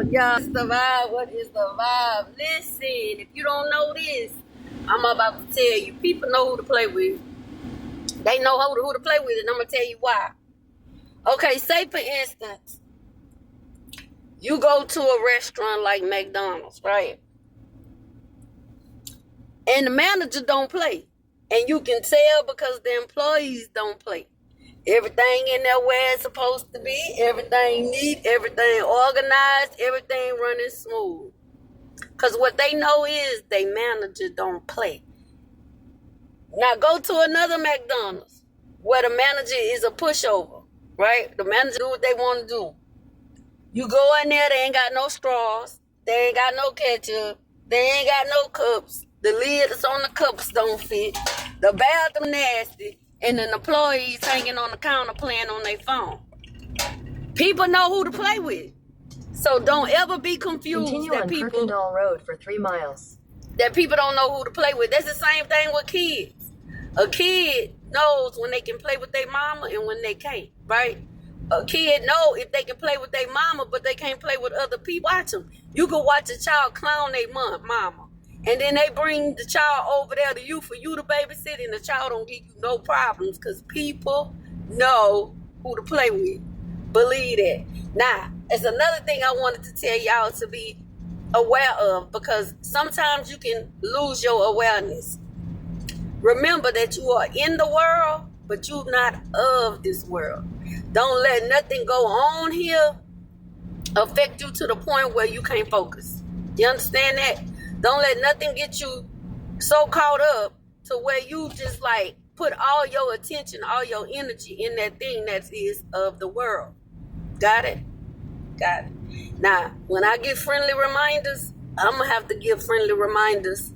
Y'all, it's the vibe. What is the vibe? Listen, if you don't know this, I'm about to tell you. People know who to play with. They know who to play with, and I'm going to tell you why. Okay, say for instance, you go to a restaurant like McDonald's, right? And the manager don't play. And you can tell because the employees don't play. Everything in there where it's supposed to be. Everything neat. Everything organized. Everything running smooth. Because what they know is they manager don't play. Now go to another McDonald's where the manager is a pushover, right? The manager do what they want to do. You go in there, they ain't got no straws. They ain't got no ketchup. They ain't got no cups. The lid that's on the cups don't fit. The bathroom nasty. And the employees hanging on the counter playing on their phone. People know who to play with. So don't ever be confused. Continue that on people Kirkendall Road for 3 miles. That people don't know who to play with. That's the same thing with kids. A kid knows when they can play with their mama and when they can't, right? A kid know if they can play with their mama, but they can't play with other people. Watch them. You can watch a child clown their mama. And then they bring the child over there to you for you to babysit, and the child don't give you no problems because people know who to play with. Believe that. Now, there's another thing I wanted to tell y'all to be aware of, because sometimes you can lose your awareness. Remember that you are in the world, but you're not of this world. Don't let nothing go on here affect you to the point where you can't focus. You understand that? Don't let nothing get you so caught up to where you just like put all your attention, all your energy in that thing that is of the world. Got it? Got it. Now, when I give friendly reminders, I'm going to have to give friendly reminders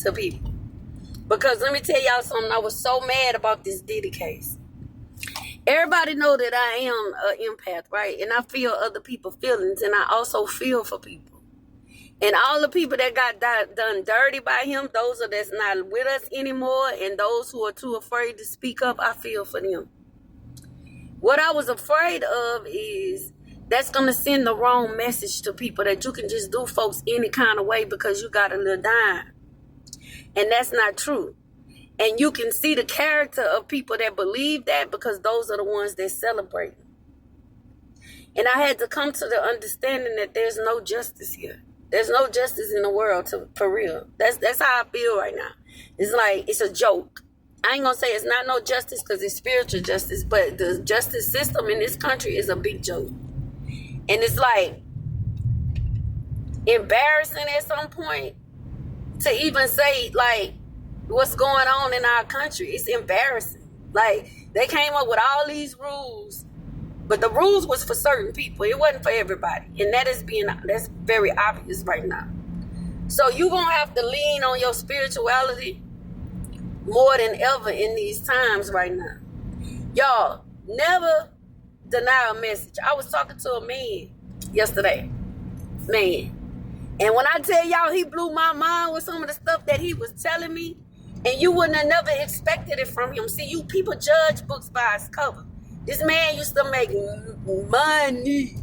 to people. Because let me tell y'all something. I was so mad about this Diddy case. Everybody know that I am an empath, right? And I feel other people's feelings, and I also feel for people. And all the people that got done dirty by him, those that's not with us anymore, and those who are too afraid to speak up, I feel for them. What I was afraid of is that's going to send the wrong message to people that you can just do folks any kind of way because you got a little dime. And that's not true. And you can see the character of people that believe that because those are the ones that celebrate. And I had to come to the understanding that there's no justice here. There's no justice in the world for real. That's how I feel right now. It's like it's a joke. I ain't gonna say it's not no justice because it's spiritual justice, but the justice system in this country is a big joke. And it's like embarrassing at some point to even say like what's going on in our country. It's embarrassing. Like they came up with all these rules, but the rules was for certain people. It wasn't for everybody. And that's very obvious right now. So you're going to have to lean on your spirituality more than ever in these times right now. Y'all, never deny a message. I was talking to a man yesterday. Man. And when I tell y'all he blew my mind with some of the stuff that he was telling me, and you wouldn't have never expected it from him. See, you people judge books by its cover. This man used to make money.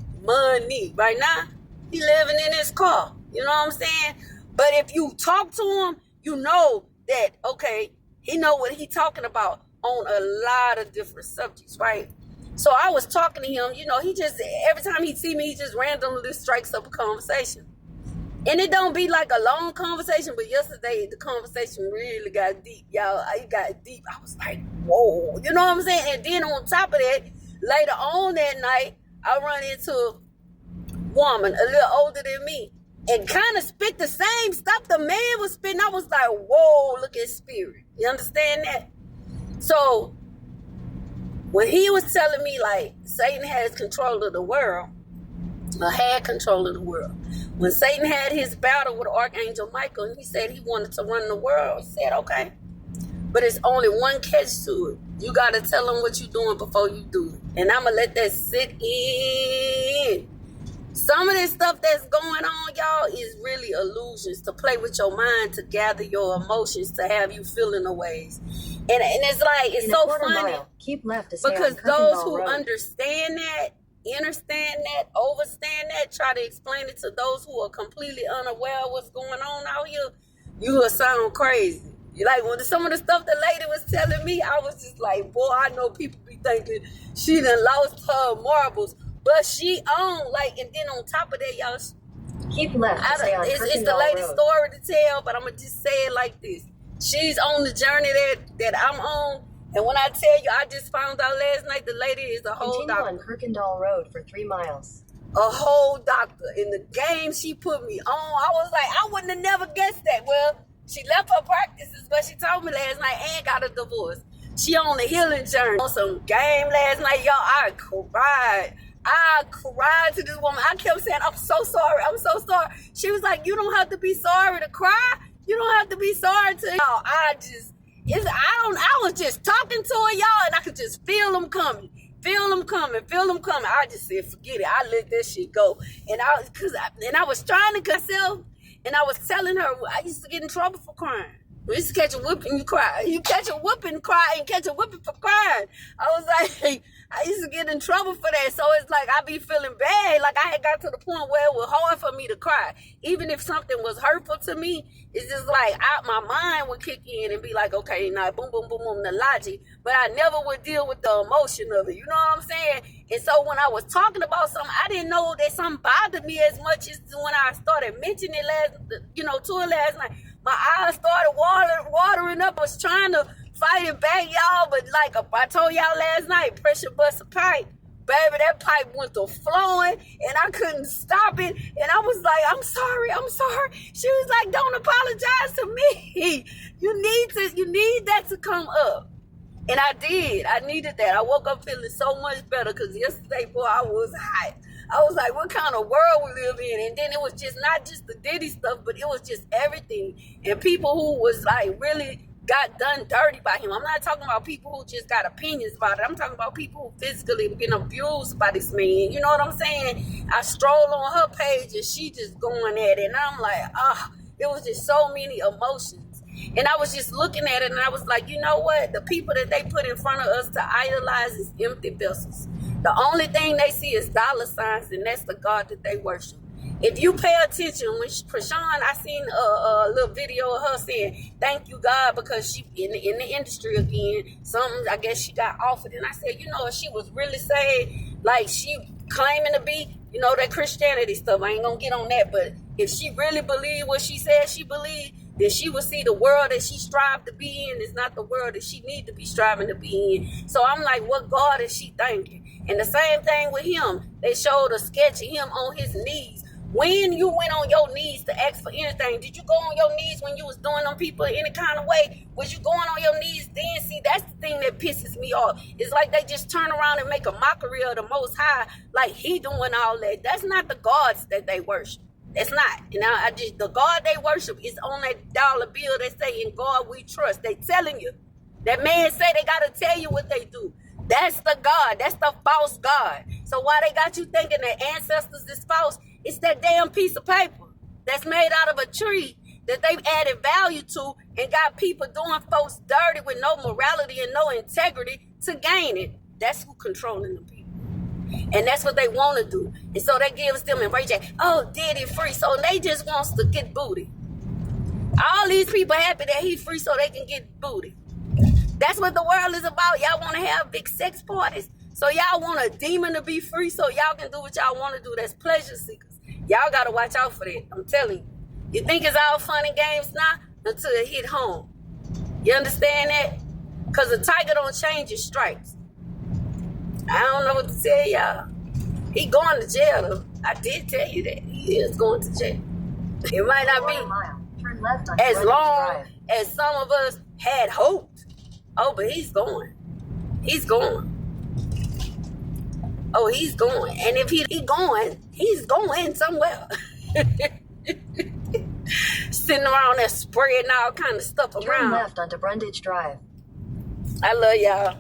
Right now, he living in his car. You know what I'm saying? But if you talk to him, you know that, okay, he know what he talking about on a lot of different subjects, right? So I was talking to him, he just, every time he see me, he just randomly strikes up a conversation. And it don't be like a long conversation, but yesterday the conversation really got deep, y'all. It got deep. I was like, whoa. You know what I'm saying? And then on top of that, later on that night, I run into a woman a little older than me and kind of spit the same stuff the man was spitting. I was like, whoa, look at spirit. You understand that? So when he was telling me like Satan has control of the world, or had control of the world. When Satan had his battle with Archangel Michael, and he said he wanted to run the world, I said, okay. But it's only one catch to it. You got to tell him what you're doing before you do it. And I'm going to let that sit in. Some of this stuff that's going on, y'all, is really illusions to play with your mind, to gather your emotions, to have you feeling the ways. And it's like, it's so funny. Keep left to stay because on those Kirkendall who Road. understand that, understand that, overstand that, try to explain it to those who are completely unaware of what's going on out here, you will sound crazy. Like when some of the stuff the lady was telling me, I was just like, boy, I know people be thinking she done lost her marbles, but she on, like, and then on top of that, y'all, Keep left to stay on it's the Kirkendall lady's Road. story to tell, but I'm gonna just say it like this. She's on the journey that I'm on, and when I tell you, I just found out last night the lady is a whole Continue doctor. on Kirkendall Road for 3 miles. A whole doctor. In the game she put me on, I was like, I wouldn't have never guessed that. Well, she left her practices, but she told me last night and got a divorce. She on a healing journey. On some game last night, y'all, I cried to this woman. I kept saying, I'm so sorry. I'm so sorry. She was like, you don't have to be sorry to cry. You don't have to be sorry to, y'all. I was just talking to her, y'all, and I could just feel them coming. Feel them coming. I just said, forget it. I let that shit go. And I was trying to conceal, and I was telling her, I used to get in trouble for crying. We used to catch a whipping, you cry. You catch a whipping, cry, and catch a whipping for crying. I was like, I used to get in trouble for that. So it's like I be feeling bad. Like I had got to the point where it was hard for me to cry. Even if something was hurtful to me, it's just like my mind would kick in and be like, okay, now boom, boom, boom, boom, the logic. But I never would deal with the emotion of it. You know what I'm saying? And so when I was talking about something, I didn't know that something bothered me as much as when I started mentioning it to her last night. My eyes started watering up. I was trying to fight it back, y'all, but like I told y'all last night, pressure bust a pipe. Baby, that pipe went to flowing, and I couldn't stop it. And I was like, I'm sorry. She was like, don't apologize to me. You need that to come up. And I did. I needed that. I woke up feeling so much better because yesterday, boy, I was hot. I was like, what kind of world we live in? And then it was just not just the Diddy stuff, but it was just everything. And people who was like really got done dirty by him. I'm not talking about people who just got opinions about it. I'm talking about people who physically been abused by this man. You know what I'm saying? I stroll on her page and she just going at it. And I'm like, it was just so many emotions. And I was just looking at it and I was like, you know what? The people that they put in front of us to idolize is empty vessels. The only thing they see is dollar signs, and that's the God that they worship. If you pay attention, when Krishan, I seen a little video of her saying, thank you, God, because she in the industry again. Something, I guess she got offered. And I said, if she was really saying, like she claiming to be, that Christianity stuff, I ain't going to get on that. But if she really believed what she said she believed, then she would see the world that she strived to be in is not the world that she need to be striving to be in. So I'm like, what God is she thinking? And the same thing with him. They showed a sketch of him on his knees. When you went on your knees to ask for anything, did you go on your knees when you was doing on people any kind of way? Was you going on your knees then? See, that's the thing that pisses me off. It's like they just turn around and make a mockery of the Most High, like he doing all that. That's not the gods that they worship. It's not. The God they worship is on that dollar bill. They say, in God we trust. They telling you. That man say they got to tell you what they do. That's the God. That's the false God. So why they got you thinking that ancestors is false? It's that damn piece of paper that's made out of a tree that they've added value to and got people doing folks dirty with no morality and no integrity to gain it. That's who controlling the people. And that's what they want to do. And so that gives them and Ray J, Diddy free. So they just wants to get booty. All these people happy that he free so they can get booty. That's what the world is about. Y'all want to have big sex parties. So y'all want a demon to be free so y'all can do what y'all want to do. That's pleasure seekers. Y'all got to watch out for that. I'm telling you. You think it's all fun and games now until it hit home. You understand that? Because the tiger don't change his stripes. I don't know what to tell y'all. He going to jail though. I did tell you that. He is going to jail. It might not be Turn left on as Greenwich long Drive. as some of us had hoped. Oh, but he's going. He's going. Oh, he's going. And if he going, he's going somewhere. Sitting around there spreading all kind of stuff Turn around. left onto Brundage Drive. I love y'all.